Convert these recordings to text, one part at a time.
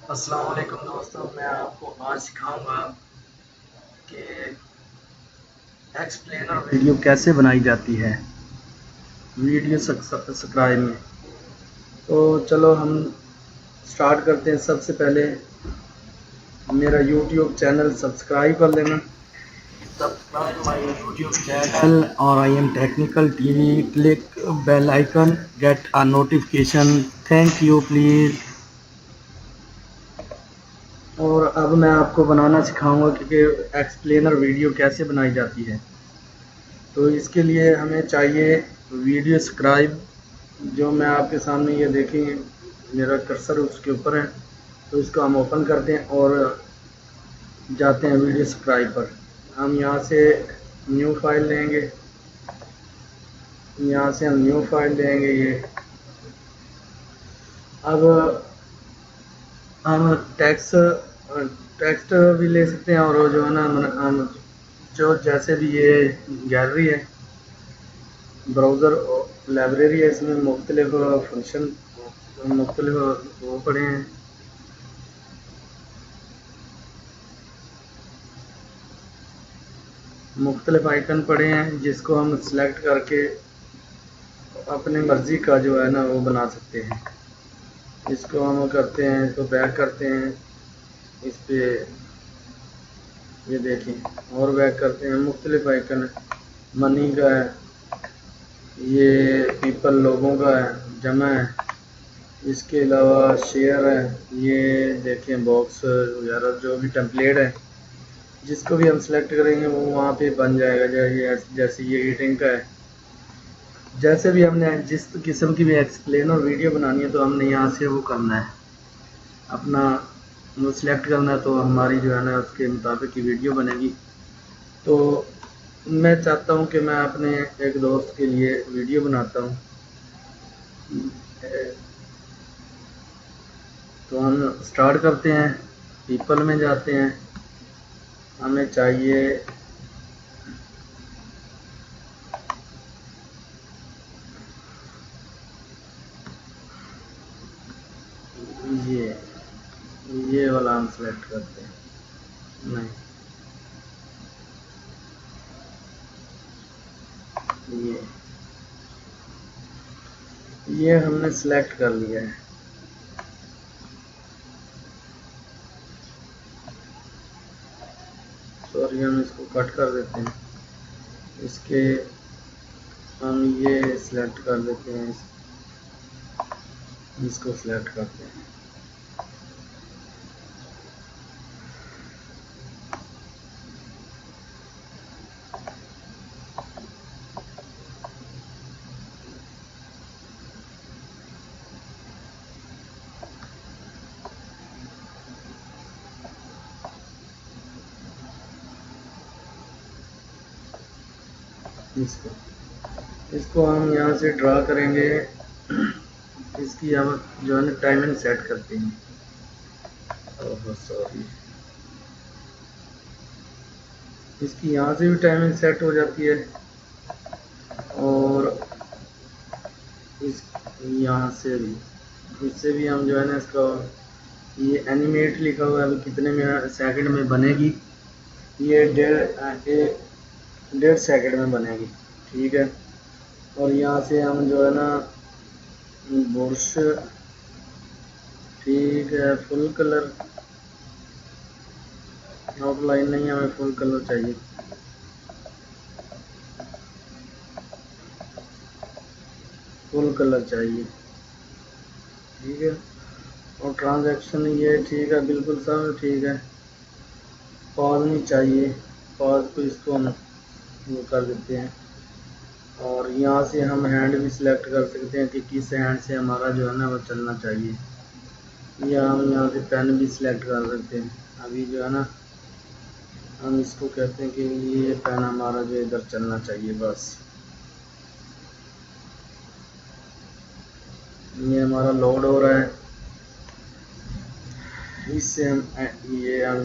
अस्सलाम वालेकुम दोस्तों, मैं आपको आज सिखाऊंगा कि एक्सप्लेनर वीडियो कैसे बनाई जाती है वीडियो सब्सक्राइब में। तो चलो हम स्टार्ट करते हैं। सबसे पहले मेरा यूट्यूब चैनल सब्सक्राइब कर लेना। सब्सक्राइब माय यूट्यूब चैनल और I am technical TV. Click bell icon, get a notification. Thank you please. और अब मैं आपको बनाना सिखाऊंगा कि एक्सप्लेनर वीडियो कैसे बनाई जाती है। तो इसके लिए हमें चाहिए वीडियो स्क्राइब, जो मैं आपके सामने ये देखें मेरा कर्सर उसके ऊपर है। तो इसको हम ओपन करते हैं और जाते हैं वीडियो स्क्राइब पर। हम यहाँ से न्यू फाइल लेंगे, यहाँ से हम न्यू फाइल लेंगे ये। अब हम टेक्स्ट भी ले सकते हैं, और जो है ना हम जो जैसे भी ये गैलरी है, ब्राउज़र लाइब्रेरी है, इसमें मुख्तलिफ फंक्शन मुख्तलिफ वो पड़े हैं। मुख्तलिफ आइकन पड़े हैं जिसको हम सिलेक्ट करके अपने मर्ज़ी का जो है ना वो बना सकते हैं। इसको हम करते हैं, इसको बैक करते हैं, इस पे ये देखें और बैक करते हैं। मुख्तलिफ आइकन मनी का है, ये पीपल लोगों का है, जमा है। इसके अलावा शेयर है, ये देखें बॉक्स वगैरह जो भी टेम्पलेट है, जिसको भी हम सेलेक्ट करेंगे वो वहाँ पे बन जाएगा। जैसे ये ईटिंग का है। जैसे भी हमने जिस किस्म की भी एक्सप्लेनर वीडियो बनानी है तो हमने यहाँ से वो करना है, अपना वो सिलेक्ट करना है, तो हमारी जो है ना उसके मुताबिक की वीडियो बनेगी। तो मैं चाहता हूँ कि मैं अपने एक दोस्त के लिए वीडियो बनाता हूँ। तो हम स्टार्ट करते हैं, पीपल में जाते हैं। हमें चाहिए ये वाला हम सेलेक्ट करते हैं। नहीं, ये हमने सेलेक्ट कर लिया है। सॉरी, हम इसको कट कर देते हैं। इसके हम ये सिलेक्ट कर देते हैं, इसको सिलेक्ट करते हैं। इसको हम यहाँ से ड्रा करेंगे। इसकी हम जो है ना टाइमिंग सेट करते हैं। ओह सॉरी, इसकी यहाँ से भी टाइमिंग सेट हो जाती है, और इस यहाँ से भी, इससे भी हम जो है ना इसका ये एनिमेट लिखा हुआ है, अभी कितने मिनट सेकंड में बनेगी। ये 1.5 सेकंड में बनेगी, ठीक है। और यहाँ से हम जो है ना बुरश, ठीक है, फुल कलर, आउटलाइन नहीं, हमें फुल कलर चाहिए। फुल कलर चाहिए, ठीक है। और ट्रांजैक्शन ये ठीक है, बिल्कुल सब ठीक है। पॉज नहीं चाहिए, पॉज को इसको हम वो कर देते हैं। और यहाँ से हम हैंड भी सिलेक्ट कर सकते हैं कि किस हैंड से हमारा जो है ना वो चलना चाहिए, या हम यहाँ से पेन भी सिलेक्ट कर सकते हैं। अभी जो है ना हम इसको कहते हैं कि ये पेन हमारा जो इधर चलना चाहिए, बस। ये हमारा लोड हो रहा है, इससे हम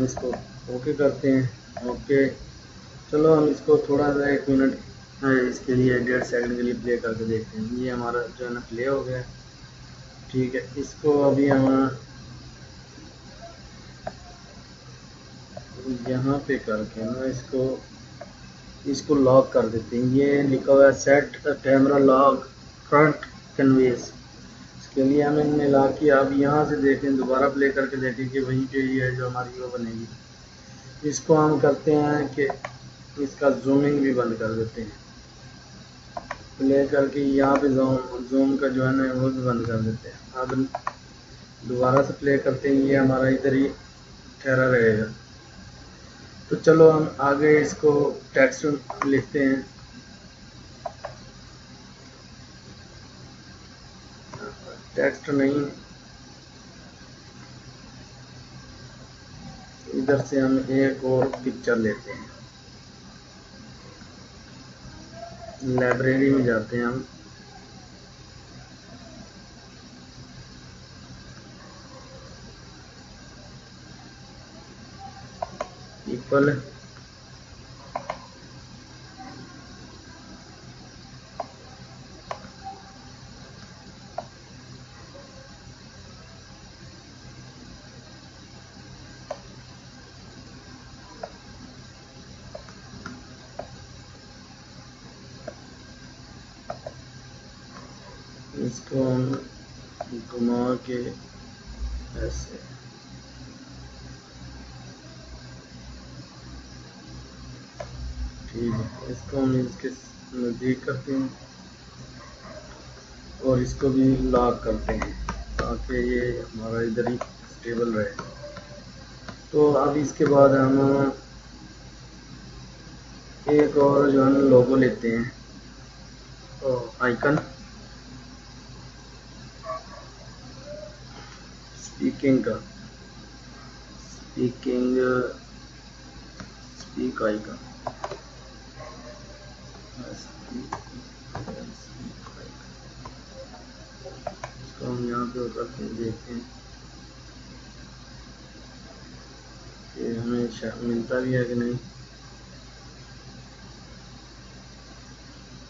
इसको ओके करते हैं। ओके, चलो हम इसको थोड़ा सा 1 मिनट इसके लिए 1.5 सेकंड के लिए प्ले करके देखते हैं। ये हमारा जो है ना प्ले हो गया, ठीक है। इसको अभी हम यहाँ पे करके ना इसको लॉक कर देते हैं। ये लिखा हुआ है set camera lock front canvass. इसके लिए हम इनमें ला के अब यहाँ से देखें, दोबारा प्ले करके देखें कि वहीं पे ये है जो हमारी वो बनेगी। इसको हम करते हैं कि इसका जूमिंग भी बंद कर देते हैं, प्ले करके यहाँ पे जूम का जो है ना वो भी बंद कर देते हैं। अब दोबारा से प्ले करते हैं, ये हमारा इधर ही ठहरा रहेगा। तो चलो हम आगे इसको टेक्स्ट लिखते हैं। टेक्स्ट नहीं, इधर से हम एक और पिक्चर लेते हैं। लाइब्रेरी में जाते हैं हम, पीपल इसको हम घुमा के ऐसे ठीक है, इसको हम इसके नज़दीक करते हैं और इसको भी लॉक करते हैं ताकि ये हमारा इधर ही स्टेबल रहे। तो अब इसके बाद हम एक और जो है लोगो लेते हैं, तो आइकन स्पीकिंग का, स्पीक आइकन, इसको हम यहाँ पे करते हैं, देखते हैं कि हमें मिलता भी है कि नहीं।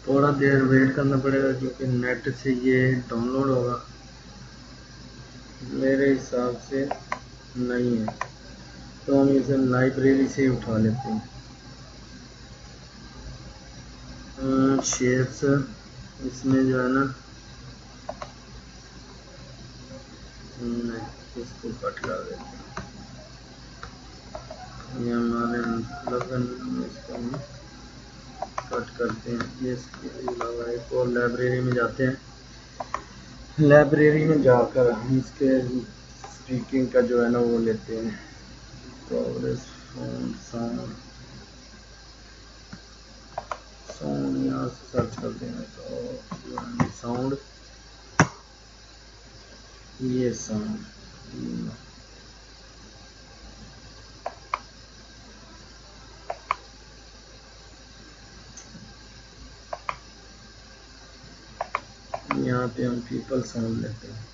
थोड़ा देर वेट करना पड़ेगा क्योंकि नेट से ये डाउनलोड होगा, मेरे हिसाब से नहीं है, तो हम इसे लाइब्रेरी से उठा लेते हैं। शेप्स इसमें जो है ना, इसको कट कर देते हैं, ये हमारे मतलब इसको हम कट करते हैं। ये इसके अलावा एक और लाइब्रेरी में जाते हैं, लाइब्रेरी में जाकर हम इसके स्पीकिंग का जो है ना वो लेते हैं, प्रोग्रेस साउंड यहाँ से सर्च करते हैं, तो साउंड, ये साउंड यहाँ पे हम पीपल साउंड लेते हैं।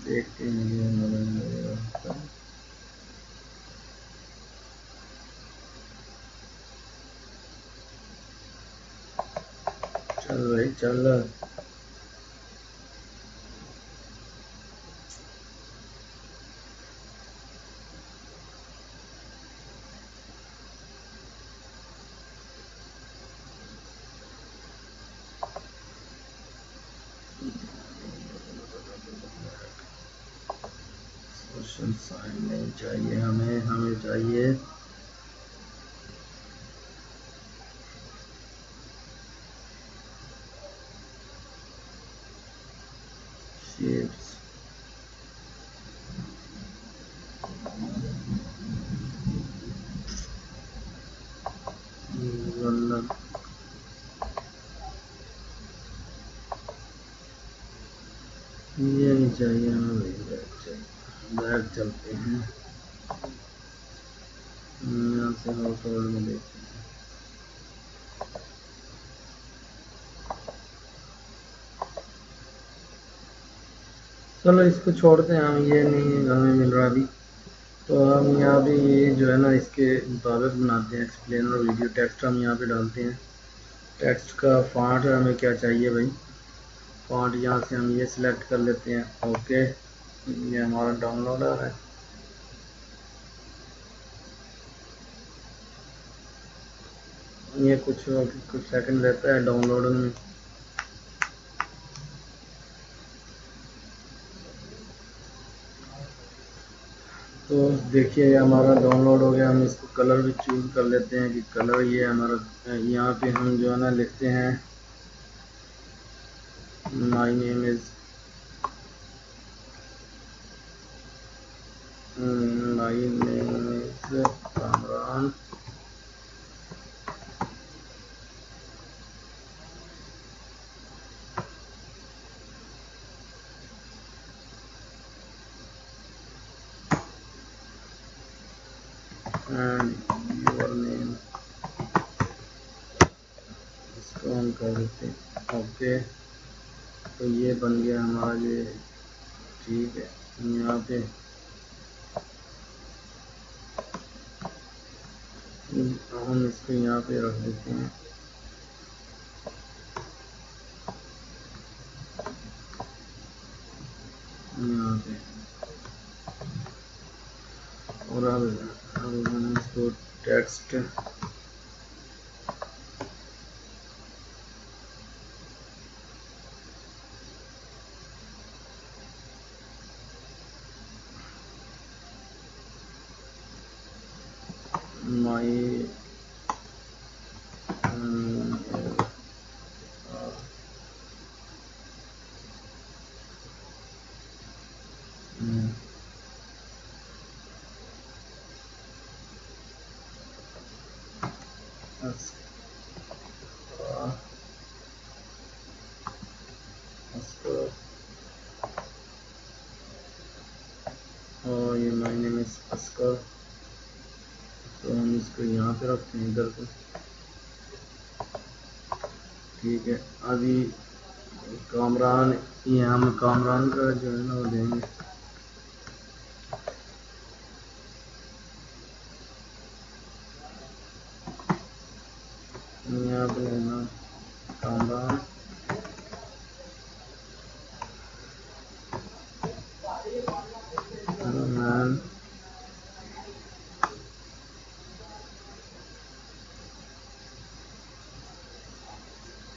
देखते हैं ये हमारा चल भाई चल। साइन नहीं चाहिए हमें चाहिए शेप्स। ये नहीं चाहिए हमें, बैग चलते हैं यहाँ से हाउस होल्ड में देखते हैं। चलो इसको छोड़ते हैं हम, ये नहीं हमें मिल रहा अभी, तो हम यहाँ पे ये जो है ना इसके मुताबिक बनाते हैं। एक्सप्लेनर वीडियो टेक्स्ट हम यहाँ पे डालते हैं टेक्स्ट का फॉन्ट हमें क्या चाहिए भाई, फॉन्ट यहाँ से हम ये सिलेक्ट कर लेते हैं। ओके, ये हमारा डाउनलोड आ रहा है। ये कुछ सेकंड रहता है डाउनलोड में। तो देखिए ये हमारा डाउनलोड हो गया। हम इसको कलर भी चूज कर लेते हैं कि कलर ये हमारा, यहाँ पे हम जो है ना लिखते हैं my name is Kamran. And your name, इसको हम कर देते हैं। ओके, तो ये बन गया हमारा ये। ठीक है, यहाँ पे हम इसको यहाँ पे रख देते हैं। यहाँ पे और अब इसको टेक्स्ट माई और ये माय नेम इज अस्कर। तो हम इसको यहाँ पे रखते हैं इधर को। ठीक है, अभी कामरान, ये हम कामरान का जो है ना वो देंगे। यहाँ पे है ना Kamran, hello man,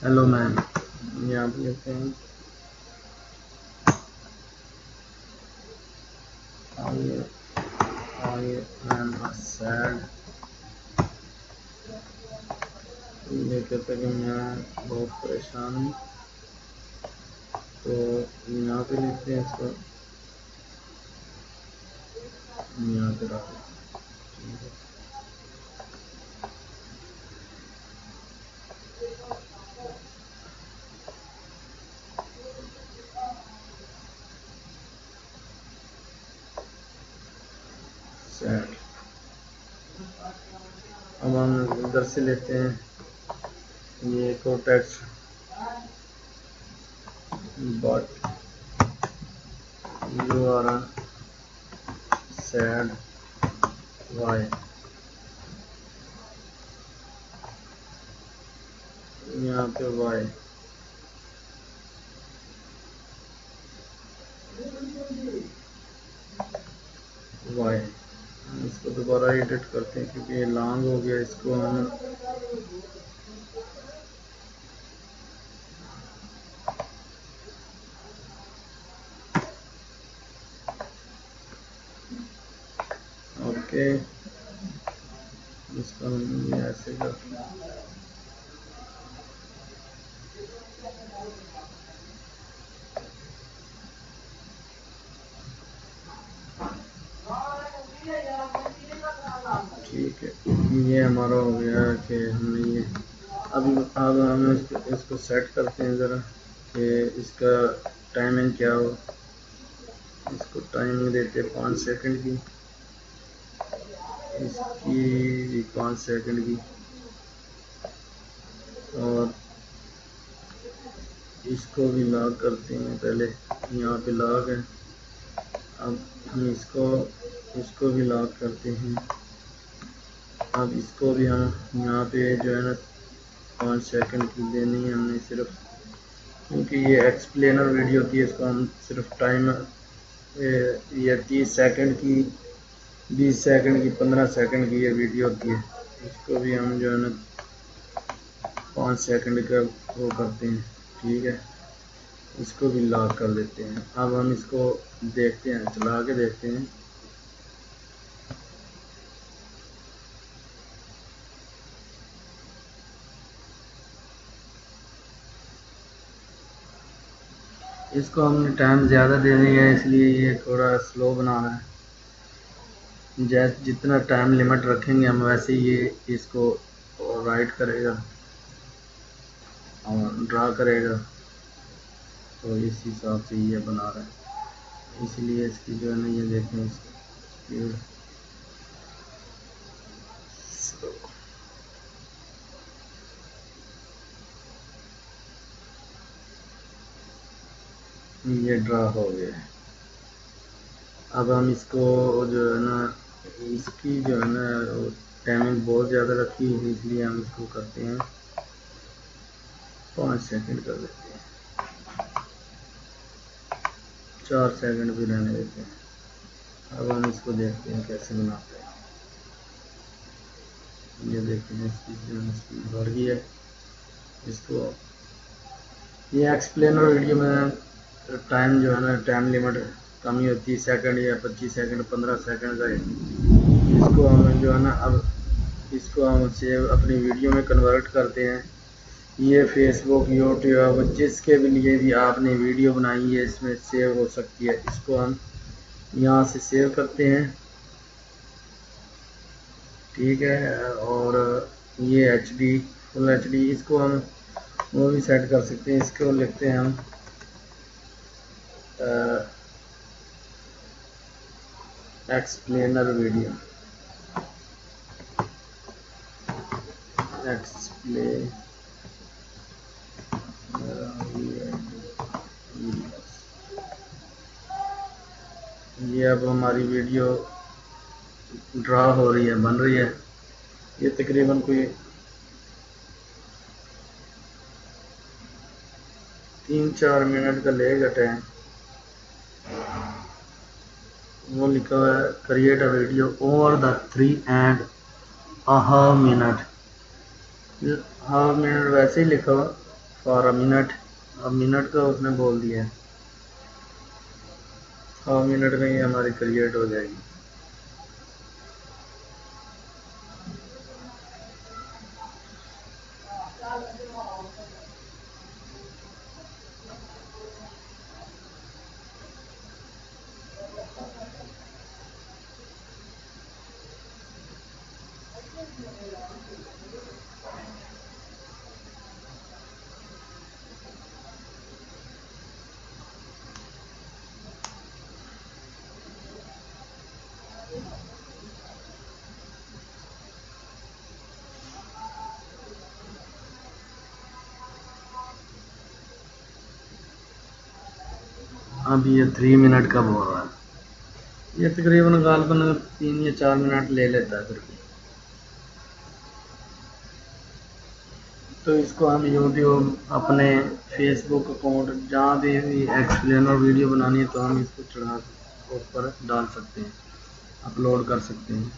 hello man, यहाँ पे लिखते हैं I am sad। ये कहते कि मैं बहुत परेशान हूँ। तो यहाँ पे लिखते हैं इसको, यहाँ पे रख देते हैं। सैड। अब हम इधर से लेते हैं ये को text, but you are said Y. यहाँ पे वाई, वाई। इसको दोबारा एडिट करते हैं क्योंकि ये लॉन्ग हो गया। इसको हम ओके, इसको हम ऐसे करते हैं। ठीक है, ये हमारा हो गया कि हमने ये अब हम इसको सेट करते हैं ज़रा कि इसका टाइमिंग क्या हो। इसको टाइमिंग देते हैं 5 सेकंड की, इसकी भी 5 सेकंड की, और इसको भी लॉक करते हैं। पहले यहाँ पे लॉक है, अब हम इसको भी लॉक करते हैं। अब इसको भी हम यहाँ पे जो है ना 5 सेकंड की देनी है हमने सिर्फ, क्योंकि ये एक्सप्लेनर वीडियो की, इसको हम सिर्फ टाइम ये 30 सेकंड की, 20 सेकंड की, 15 सेकंड की ये वीडियो होती है। इसको भी हम जो है ना 5 सेकंड का वो करते हैं। ठीक है, इसको भी लॉक कर देते हैं। अब हम इसको देखते हैं, चला के देखते हैं। इसको हमने टाइम ज़्यादा दे दिया है, इसलिए ये थोड़ा स्लो बना रहा है। जैसे जितना टाइम लिमिट रखेंगे हम, वैसे ये इसको राइट करेगा और ड्रा करेगा, तो इस हिसाब से ये बना रहा है। इसलिए इसकी जो है ना, ये देखें स्पीड, ये ड्रा हो गया है। अब हम इसको जो है ना, इसकी जो है ना टाइमिंग बहुत ज़्यादा रखी है, इसलिए हम इसको करते हैं 5 सेकंड कर देते हैं, 4 सेकंड भी रहने देते हैं। अब हम इसको देखते हैं कैसे बनाते हैं। ये देखते हैं इसकी जो है स्पीड बढ़ गई है। इसको ये एक्सप्लेनर वीडियो में टाइम जो है ना, टाइम लिमिट कम ही होती है, सेकंड या 25 सेकंड, 15 सेकंड का। इसको हम जो है ना, अब इसको हम सेव अपनी वीडियो में कन्वर्ट करते हैं। ये फेसबुक, यूट्यूब, जिसके भी लिए भी आपने वीडियो बनाई है इसमें सेव हो सकती है। इसको हम यहाँ से सेव करते हैं। ठीक है, और ये HD, फुल HD, इसको हम वो भी सेट कर सकते हैं। इसको लिखते हैं हम एक्सप्लेनर वीडियो, एक्सप्लेनर ये अब हमारी वीडियो ड्रा हो रही है, बन रही है। ये तकरीबन कोई 3-4 मिनट का लेगा टाइम। वो लिखा हुआ है create a video over the 3.5 minute. Half minute वैसे ही लिखा हुआ, फॉर अ मिनट। अब मिनट का उसने बोल दिया है, हाफ मिनट में ही हमारी क्रिएट हो जाएगी। अब ये 3 मिनट का बोल रहा है। ये तकरीबन गालबन 3 या 4 मिनट ले लेता है फिर भी। तो इसको हम यूट्यूब, अपने फेसबुक अकाउंट, जहाँ भी एक्सप्लेनर वीडियो बनानी है तो हम इसको चढ़ा ऊपर डाल सकते हैं, अपलोड कर सकते हैं।